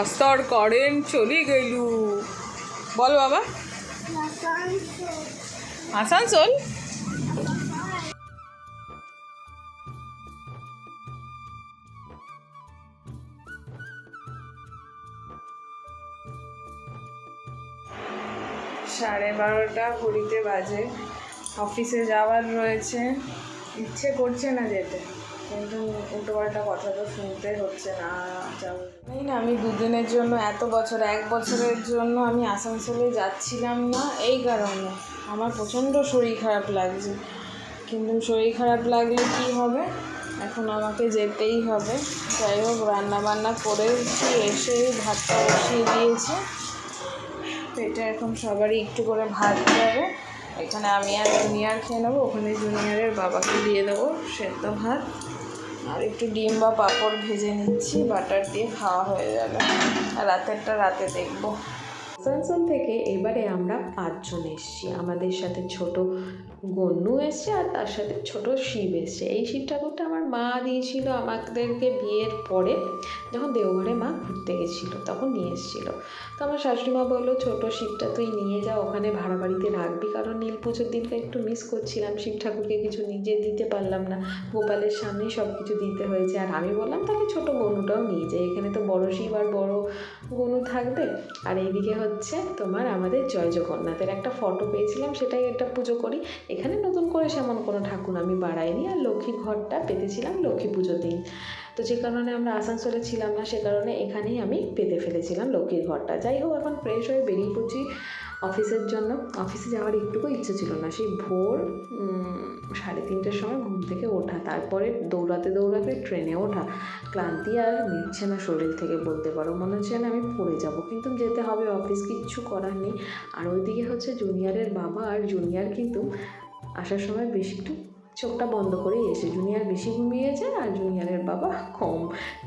রাস্তার কারেন্ট চলে গেল। বল বাবা। আসানসোল। সাড়ে 12টা ঘড়িতে বাজে। অফিসে যাওয়ার রয়েছে, ইচ্ছে করছে না যেতে, কিন্তু উল্টোপাল্টা কথা তো শুনতে হচ্ছে না। জানি না, আমি দুদিনের জন্য এত বছর, 1 বছরের জন্য আমি আসানসোলে যাচ্ছিলাম না এই কারণে আমার প্রচণ্ড শরীর খারাপ লাগছে। কিন্তু শরীর খারাপ লাগলে কি হবে, এখন আমাকে যেতেই হবে। যাই হোক, রান্নাবান্না করেছি, এসে ভাতটা বসিয়ে দিয়েছি। পেটে এখন সবারই একটু করে ভাত যাবে। এখানে আমি আর জুনিয়র খেয়ে নেবো, ওখানে জুনিয়রের বাবাকে দিয়ে দেবো সেদ্ধ ভাত। আর একটু ডিম বা পাঁপড় ভেজে নিচ্ছি, বাটার দিয়ে খাওয়া হয়ে যাবে। আর রাতেরটা রাতে দেখবো। আসানসোল থেকে এবারে আমরা 5 জন এসেছি। আমাদের সাথে ছোট গন্নু এসছে আর তার সাথে ছোট শিব এসছে। এই শিব ঠাকুরটা আমার মা দিয়েছিল আমাদেরকে বিয়ের পরে, যখন দেওঘরে মা ঘুরতে গেছিলো তখন নিয়ে এসেছিলো। তো আমার শাশুড়ি মা বললো, ছোটো শিবটা তুই নিয়ে যা, ওখানে ভাড়া বাড়িতে রাখবি, কারণ নীল পুজোর দিনটা একটু মিস করছিলাম। শিব ঠাকুরকে কিছু নিজে দিতে পারলাম না, গোপালের সামনেই সব কিছু দিতে হয়েছে। আর আমি বললাম তাহলে ছোটো গনুটাও নিয়ে যাই, এখানে তো বড় শিব আর বড় গনু থাকবে। আর এইদিকে হচ্ছে তোমার আমাদের জয় জগন্নাথের একটা ফটো পেয়েছিলাম, সেটাই একটা পুজো করি। এখানে নতুন করে সেমন কোনো ঠাকুর আমি বাড়াইনি। আর লক্ষ্মী ঘরটা পেতেছিলাম লক্ষ্মী পুজোর দিন, তো যে কারণে আমরা আসানসোলে ছিলাম না, সে কারণে এখানেই আমি পেতে ফেলেছিলাম লক্ষ্মীর ঘরটা। যাই হোক, এখন ফ্রেশ হয়ে বেরিয়ে পড়ছি অফিসের জন্য। অফিসে যাওয়ার একটুকু ইচ্ছে ছিল না, সেই ভোর 3:30টার সময় ঘুম থেকে ওঠা, তারপরে দৌড়াতে দৌড়াতে ট্রেনে ওঠা, ক্লান্তি আর মিটছে না শরীর থেকে বলতে পারো। মনে হচ্ছে না আমি পড়ে যাব, কিন্তু যেতে হবে অফিস, কিচ্ছু করার নেই। আর ওইদিকে হচ্ছে জুনিয়রের বাবা, আর জুনিয়র কিন্তু আসার সময় বেশি একটু চোখটা বন্ধ করেই এসে, জুনিয়র বেশি ঘুমিয়েছে আর জুনিয়রের বাবা কম।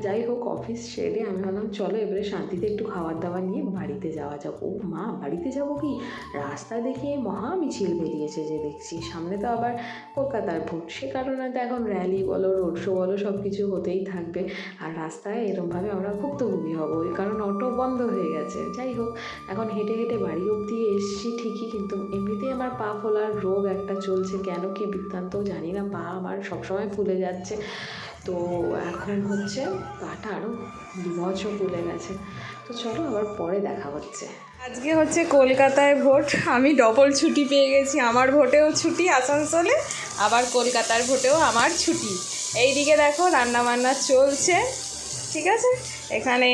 যাই হোক, অফিস সেরে আমি ভাবলাম চলো এবারে শান্তিতে একটু খাবার দাবার নিয়ে বাড়িতে যাওয়া যাক। ও মা, বাড়িতে যাব কি, রাস্তা দেখে মহা মিছিল বেরিয়েছে যে দেখছি, সামনে তো আবার কলকাতার ভোট, সে কারণে তো এখন র্যালি বলো, রোড শো বলো, সব কিছু হতেই থাকবে। আর রাস্তায় এরমভাবে আমরা ভুক্তভোগী হব, ওই কারণ অটো বন্ধ হয়ে গেছে। যাই হোক, এখন হেঁটে হেঁটে বাড়ি অবধি এসছি ঠিকই, কিন্তু এমনিতেই আমার পা ফোলার রোগ একটা চলছে, কেন কি বৃত্তান্তও জানি না, পা আমার সবসময় ফুলে যাচ্ছে। তো এখন হচ্ছে পাটা আরও বিভৎস ফুলে গেছে। তো চলো আবার পরে দেখা হচ্ছে। আজকে হচ্ছে কলকাতায় ভোট, আমি ডবল ছুটি পেয়ে গেছি। আমার ভোটেও ছুটি আসানসোলে, আবার কলকাতার ভোটেও আমার ছুটি। এইদিকে দেখো রান্নাবান্না চলছে, ঠিক আছে। এখানে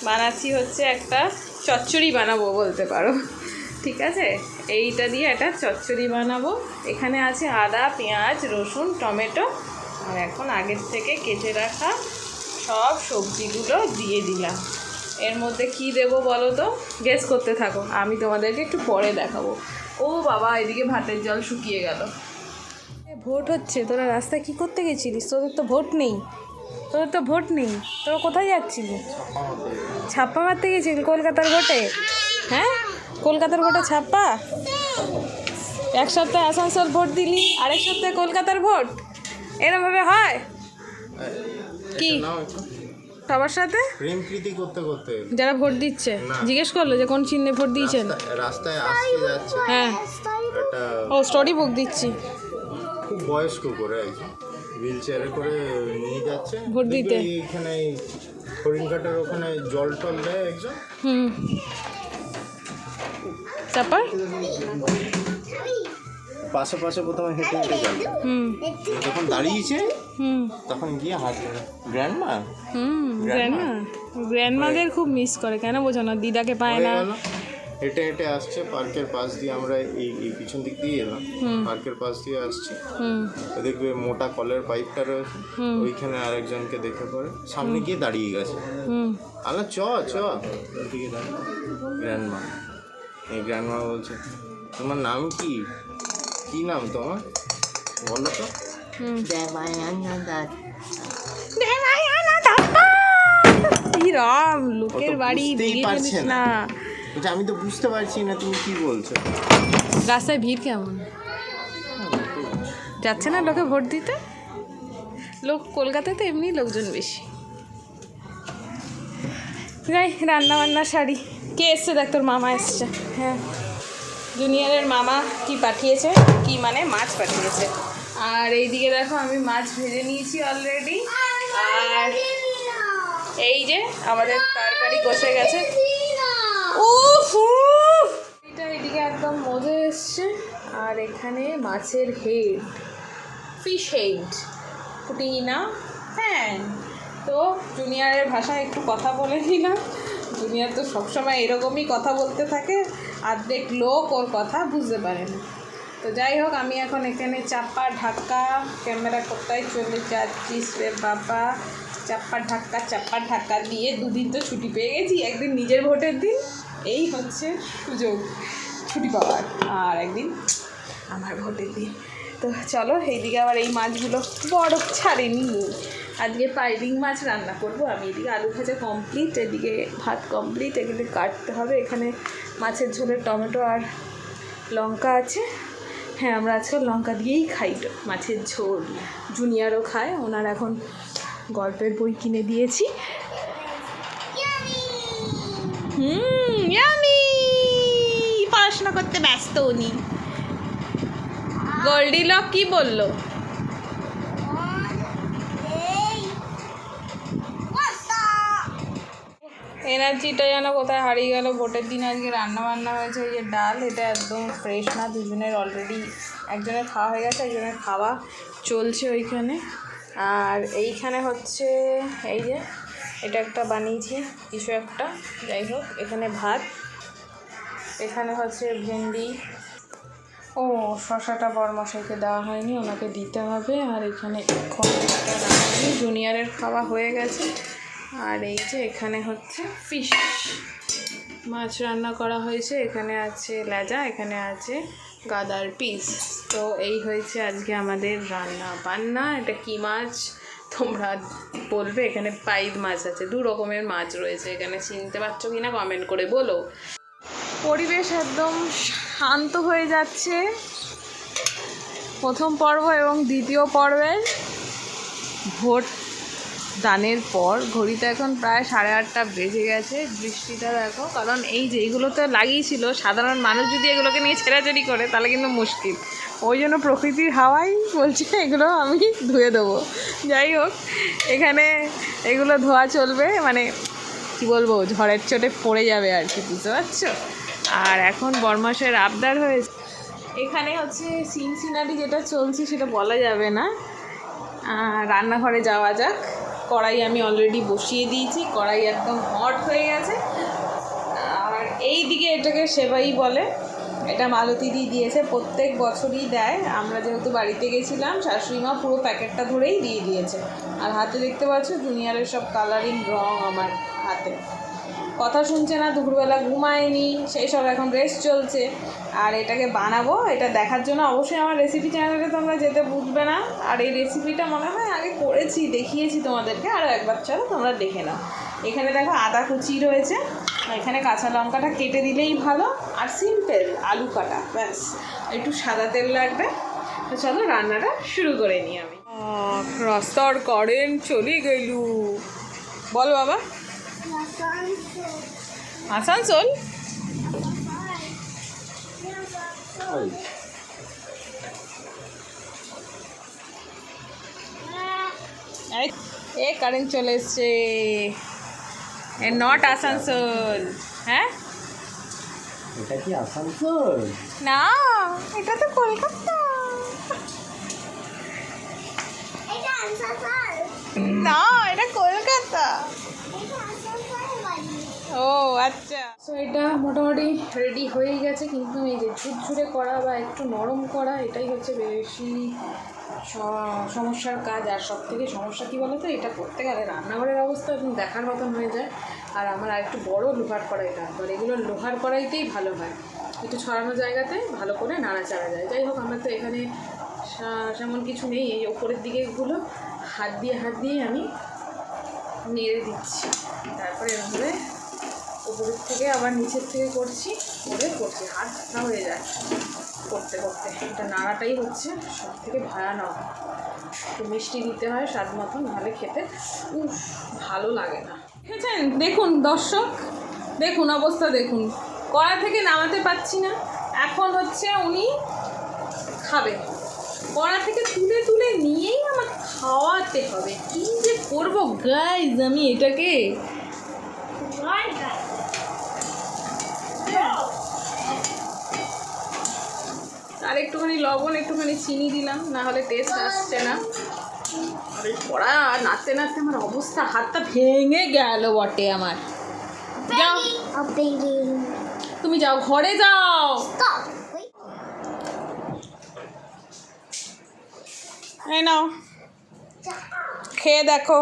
বানাচ্ছি হচ্ছে একটা চচ্চড়ি বানাবো বলতে পারো, ঠিক আছে। এইটা দিয়ে একটা চচ্চড়ি বানাবো। এখানে আছে আদা, পেঁয়াজ, রসুন, টমেটো, আর এখন আগের থেকে কেটে রাখা সব সবজিগুলো দিয়ে দিলাম। এর মধ্যে কি দেবো বলো তো, গেস করতে থাকো, আমি তোমাদেরকে একটু পরে দেখাবো। ও বাবা, এদিকে ভাতের জল শুকিয়ে গেল। ভোট হচ্ছে, তোরা রাস্তায় কি করতে গেছিলিস? তোদের তো ভোট নেই, তোরা কোথায় যাচ্ছিলি? ছাপ্পা মারতে গেছিলি কলকাতার ভোটে? হ্যাঁ, কলকাতার ভোটে ছাপ্পা? এক সপ্তাহে আসানসোল ভোট দিলি, আরেক সপ্তাহে কলকাতার ভোট, এরমভাবে হয় কি সবার সাথে? প্রেম প্রীতি করতে করতে যারা ভোট দিচ্ছে জিজ্ঞেস করলো যে কোন চিহ্নে ভোট দিয়েছেন, রাস্তায় আসতে যাচ্ছে। হ্যাঁ, একটা ও স্টোরি বুক দিচ্ছি, খুব বয়স্ক করে একজন হুইল চেয়ারে করে নিয়ে যাচ্ছে ভোট দিতে। এইখানে হরিণঘাটের ওখানে জল টল দেয় একজন। তারপর পাশে পাশে প্রথমে হেঁটে হেঁটে গেল, যখন দাঁড়িয়েছে তখন গিয়ে হাত গ্র্যান্ডমা গ্র্যান্ডমাদের খুব মিস করে, কেন বোঝো না, দিদাকে পায় না। হেঁটে হেঁটে আসছে পার্কের পাশ দিয়ে, আমরা এই পিছন দিক দিয়ে এলাম, পার্কের পাশ দিয়ে আসছি, দেখবে মোটা কলের পাইপটা রয়েছে, ওইখানে আরেকজনকে দেখে পড়ে সামনে গিয়ে দাঁড়িয়ে গেছে। আলা চ দিকে দাঁড়িয়ে গ্র্যান্ডমা, এই গ্র্যান্ডমা বলছে, তোমার নাম কি? কি নাম তোমার বলো তো? রাম, লোকের বাড়ি পারছে না, আমি তো বুঝতে পারছি না তুমি কি বলছো। রাস্তায় ভিড় কেমন, যাচ্ছে না লোকে ভোট দিতে? লোক কলকাতায় তো এমনি লোকজন বেশি। যাই রান্না বান্না শাড়ি। কে এসছে দেখ, তোর মামা এসছে। হ্যাঁ, জুনিয়রের মামা কি পাঠিয়েছে, কি মানে মাছ পাঠিয়েছে। আর এইদিকে দেখো আমি মাছ ভেজে নিয়েছি অলরেডি। আর এই যে আমাদের তরকারি কষে গেছে। এটা এদিকে একদম মজে এসছে। আর এখানে মাছের হেড, ফিশ হেড, পুটিনা। হ্যাঁ, তো জুনিয়রের ভাষায় একটু কথা বলে দিলাম। জুনিয়র তো সবসময় এরকমই কথা বলতে থাকে, অর্ধেক লোক ওর কথা বুঝতে পারে না। তো যাই হোক, আমি এখন এখানে চাপা ঢাকা ক্যামেরা কোথায় চলে যাচ্ছিস রে বাবা। চাপা ঢাকা দিয়ে 2 দিন তো ছুটি পেয়ে গেছি। একদিন নিজের ভোটের দিন, এই হচ্ছে সুযোগ ছুটি পাওয়ার, আর একদিন আমার ভোটের দিন। তো চলো, এইদিকে আবার এই মাছগুলো বরফ ছাড়েনি। আজকে পাইলিং মাছ রান্না করব আমি। এদিকে আলু ভাজা কমপ্লিট, এদিকে ভাত কমপ্লিট, এগুলো কাটতে হবে। এখানে মাছের ঝোলের টমেটো আর লঙ্কা আছে। হ্যাঁ, আমরা আজকাল লঙ্কা দিয়েই খাই মাছের ঝোল। জুনিয়রও খায়, ওনার এখন গল্পের বই কিনে দিয়েছি। ইয়ামি পড়াশোনা করতে ব্যস্ত উনি। গোল্ডিলক কি বললো? এনার্জিটা যেন কোথায় হারিয়ে গেল। ভোটের দিন আজকে রান্না বান্না হয়েছে। ওই যে ডাল, এটা একদম ফ্রেশ না, দুজনের অলরেডি একজনের খাওয়া হয়ে গেছে, একজনের খাওয়া চলছে ওইখানে। আর এইখানে হচ্ছে এই যে এটা একটা বানিয়েছি কিছু একটা, যাই হোক। এখানে ভাত, এখানে হচ্ছে ভেন্ডি। ও শশাটা বড়মশাইকে দেওয়া হয়নি, ওনাকে দিতে হবে। আর এখানে জুনিয়রের খাওয়া হয়ে গেছে। আর এই যে এখানে হচ্ছে ফিশ মাছ রান্না করা হয়েছে। এখানে আছে লেজা, এখানে আছে গাদার পিস। তো এই হয়েছে আজকে আমাদের রান্না বান্না। এটা কি মাছ তোমরা বলবে। এখানে পাইদ মাছ আছে, 2 রকমের মাছ রয়েছে এখানে। চিনতে পারছো কি না কমেন্ট করে বলো। পরিবেশ একদম শান্ত হয়ে যাচ্ছে প্রথম পর্ব এবং দ্বিতীয় পর্বের ভোট দানের পর। ঘড়িতে এখন প্রায় 8:30 বেজে গেছে। বৃষ্টিটা দেখো, কারণ এই যে এগুলো তো লাগিয়েছিল, সাধারণ মানুষ যদি এগুলোকে নিয়ে ছেঁড়াছেড়ি করে তাহলে কিন্তু মুশকিল। ওই জন্য প্রকৃতির হাওয়াই বলছে এগুলো আমি ধুয়ে দেবো। যাই হোক, এখানে এগুলো ধোয়া চলবে, মানে কি বলবো, ঝড়ের চোটে পড়ে যাবে আর কি, বুঝতে পারছো। আর এখন বরমাসের আবদার হয়েছে। এখানে হচ্ছে সিনসিনারি যেটা চলছে সেটা বলা যাবে না। রান্নাঘরে যাওয়া যাক। কড়াই আমি অলরেডি বসিয়ে দিয়েছি, কড়াই একদম হট হয়ে গেছে। আর এই দিকে এটাকে সেবাই বলে, এটা মালতী দিয়েছে, প্রত্যেক বছরই দেয়। আমরা যেহেতু বাড়িতে গেছিলাম, শাশুড়ি মা পুরো প্যাকেটটা ধরেই দিয়ে দিয়েছে। আর হাতে দেখতে পাচ্ছ জুনিয়রের সব কালারিং রং আমার হাতে। কথা শুনছে না, দুপুরবেলা ঘুমায়নি, সেই সব এখন রেস্ট চলছে। আর এটাকে বানাবো, এটা দেখার জন্য অবশ্যই আমার রেসিপি চ্যানেলে তোমরা যেতে বুঝবে না। আর এই রেসিপিটা মনে হয় আগে করেছি, দেখিয়েছি তোমাদেরকে, আরও একবার চলো তোমরা দেখে নাও। এখানে দেখো আদা কুচি রয়েছে, এখানে কাঁচা লঙ্কাটা কেটে দিলেই ভালো। আর সিম্পল আলু কাটা, ব্যাস। একটু সাদা তেল লাগবে। তো চলো রান্নাটা শুরু করে নিই আমি। রাস্তার কারেন্ট চলে গেল। বল বাবা। আসানসোল এ কারেন্ট চলে এসছে। নট আসানসোল। হ্যাঁ, এটা কি আসানসোল? না, এটা তো কলকাতা। না, এটা কলকাতা। ও আচ্ছা। সো এটা মোটামুটি রেডি হয়েই গেছে, কিন্তু এই যে ঝুরঝুরে করা বা একটু নরম করা, এটাই হচ্ছে বেশি সমস্যার কাজ। আর সব থেকে সমস্যা কী বলো তো, এটা করতে গেলে রান্নাঘরের অবস্থা একদম দেখার মতন হয়ে যায়। আর আমার আরেকটু বড় লোহার কড়াই দরকার। এগুলো লোহার কড়াইতেই ভালো হয়, একটু ছড়ানো জায়গাতে ভালো করে নাড়াচাড়া যায়। যাই হোক, আমরা তো এখানে তেমন কিছু নেই। এই ওপরের দিকেগুলো হাত দিয়ে আমি নেড়ে দিচ্ছি। তারপরে এভাবে উপরের থেকে আবার নিচের থেকে করছি, হাত ব্যথা হয়ে যায় করতে করতে। এটা নাড়াটাই হচ্ছে সব থেকে ভয়ানক। একটু মিষ্টি দিতে হয় স্বাদ মতন, নাহলে খেতে ভালো লাগে না। দেখেছেন, দেখুন দর্শক, দেখুন অবস্থা, দেখুন কড়া থেকে নামাতে পারছি না। এখন হচ্ছে উনি খাবে, কড়া থেকে তুলে তুলে নিয়েই আমাকে খাওয়াতে হবে। কি যে করবো গাইজ আমি এটাকে। আর একটুখানি লবণ, একটুখানি চিনি দিলাম, না হলে টেস্ট আসছে না। আর এই কড়া নাড়তে নাড়তে আমার অবস্থা, হাতটা ভেঙে গেল বটে আমার। যাও তুমি, যাও ঘরে যাও। এই নাও, খেয়ে দেখো।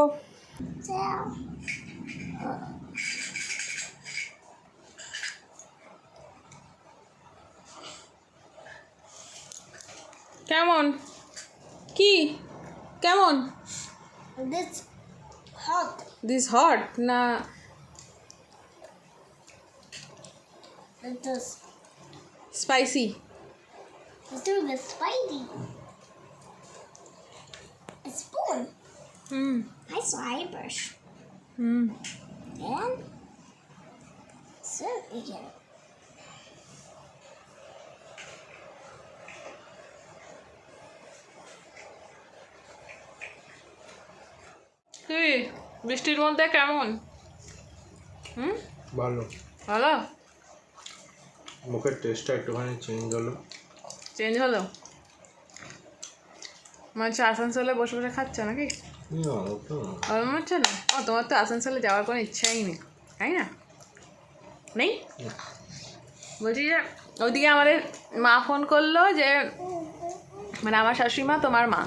কেমন, কি কেমন? দিস হট না spicy? It's a bit spicy. A spoon. Nice eyebrush. And so again. কি বৃষ্টির মধ্যে কেমন? ভালো, ভালো। মুখের টেস্টটা একটুখানি চেঞ্জ হলো? মনে হচ্ছে আসানসোলে বসে বসে খাচ্ছ নাকি? মনে হচ্ছে না? ও, তোমার তো আসানসোলে যাওয়ার কোনো ইচ্ছাই নেই, তাই না? নেই? বলছি যে ওইদিকে আমাদের মা ফোন করলো যে, মানে আমার শাশুড়ি মা, তোমার মা,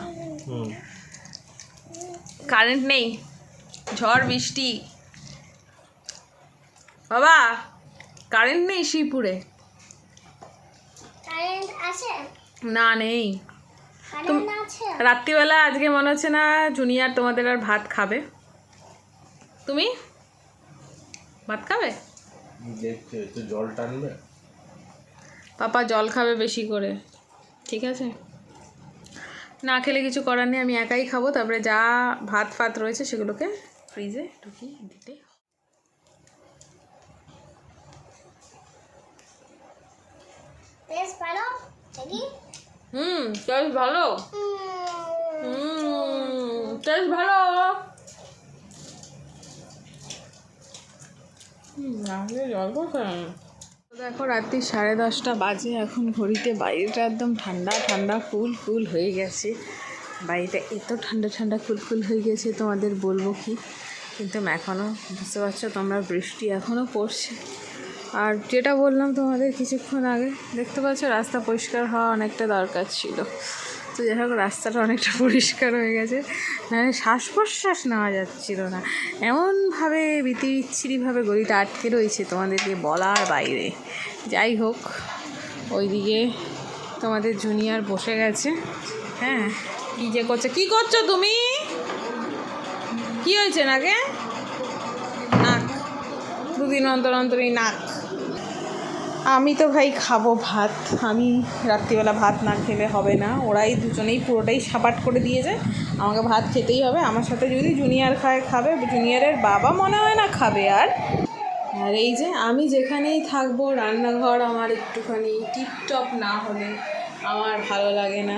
কারেন্ট নেই, ঝড় বৃষ্টি, বাবা কারেন্ট নেই শিবপুরে। Current আছে? না নেই। Current আছে? রাত্রিবেলা আজকে মনে হচ্ছে না জুনিয়র তোমাদের আর ভাত খাবে। তুমি ভাত খাবে? দেখতে একটু জল টানবে। পাপা জল খাবে বেশি করে, ঠিক আছে? না খেলে কিছু করার নেই, আমি একাই খাবো। তারপরে যা ভাত ফাত রয়েছে সেগুলোকে ফ্রিজে ঢুকিয়ে দিতে। Taste ভালো? দেখি। টেস্ট ভালো, টেস্ট ভালো। দেখো রাত্রি 10:30 বাজে এখন ঘড়িতে। বাড়িটা একদম ঠান্ডা ঠান্ডা ফুল হয়ে গেছে। বাড়িটা এত ঠান্ডা ঠান্ডা ফুল হয়ে গেছে তোমাদের বলবো কি। কিন্তু এখনও বুঝতে পারছো তোমরা, বৃষ্টি এখনও পড়ছে। আর যেটা বললাম তোমাদের কিছুক্ষণ আগে, দেখতে পাচ্ছ রাস্তা পরিষ্কার হওয়া অনেকটা দরকার ছিল। তো যাই হোক রাস্তাটা অনেকটা পরিষ্কার হয়ে গেছে, মানে শ্বাস প্রশ্বাস নেওয়া যাচ্ছিল না, এমনভাবে বিচ্ছিরিভাবে গলিটা আটকে রয়েছে তোমাদেরকে বলার বাইরে। যাই হোক, ওইদিকে তোমাদের জুনিয়র বসে গেছে। হ্যাঁ, কী যে করছে। কী করছো তুমি? কী হয়েছে নাকে? নাক দুদিন অন্তর অন্তরই নাক। আমি তো ভাই খাবো ভাত, আমি রাত্রিবেলা ভাত না খেলে হবে না। ওরাই দুজনেই পুরোটাই সাপাট করে দিয়ে যায়, আমাকে ভাত খেতেই হবে। আমার সাথে যদি জুনিয়র খাবে, জুনিয়রের বাবা মনে হয় না খাবে। আর এই যে আমি যেখানেই থাকবো, রান্নাঘর আমার একটুখানি টিপটপ না হলে আমার ভালো লাগে না।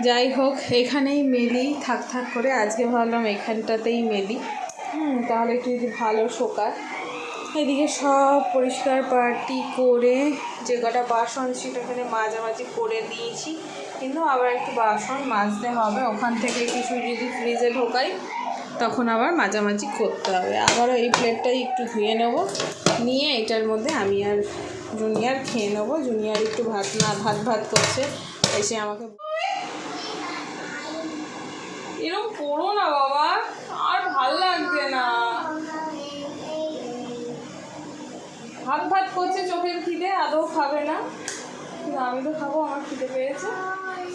যাই হোক, এখানেই মেলি থাক করে। আজকে ভাবলাম এখানটাতেই মেলি, তাহলে একটু যদি ভালো শোকায়। এদিকে সব পরিষ্কার পাটি করে যে কটা বাসন সেটাখানে মাঝামাঝি করে দিয়েছি, কিন্তু আবার একটু বাসন মাজতে হবে। ওখান থেকে কিছু যদি ফ্রিজে ঢোকাই তখন আবার মাঝামাঝি করতে হবে। আবারও এই প্লেটটাই একটু ধুয়ে নেব, নিয়ে এটার মধ্যে আমি আর জুনিয়র খেয়ে নেবো। জুনিয়র একটু ভাত করছে, এসে আমাকে এরকম করো না বাবা, আর ভাল লাগছে না। ভাত করছে, চোখের খিদে, আদৌ খাবে না, কিন্তু আমি তো খাবো, আমার খিদে পেয়েছে।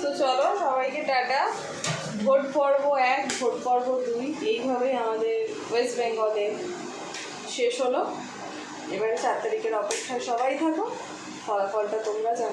তো চলো সবাইকে টাটা। ভোট পর্ব 1, ভোট পর্ব 2 এইভাবেই আমাদের ওয়েস্ট বেঙ্গলে শেষ হলো। এবারে 4 তারিখের অপেক্ষায় সবাই থাকো, ফলাফলটা তোমরা জানো।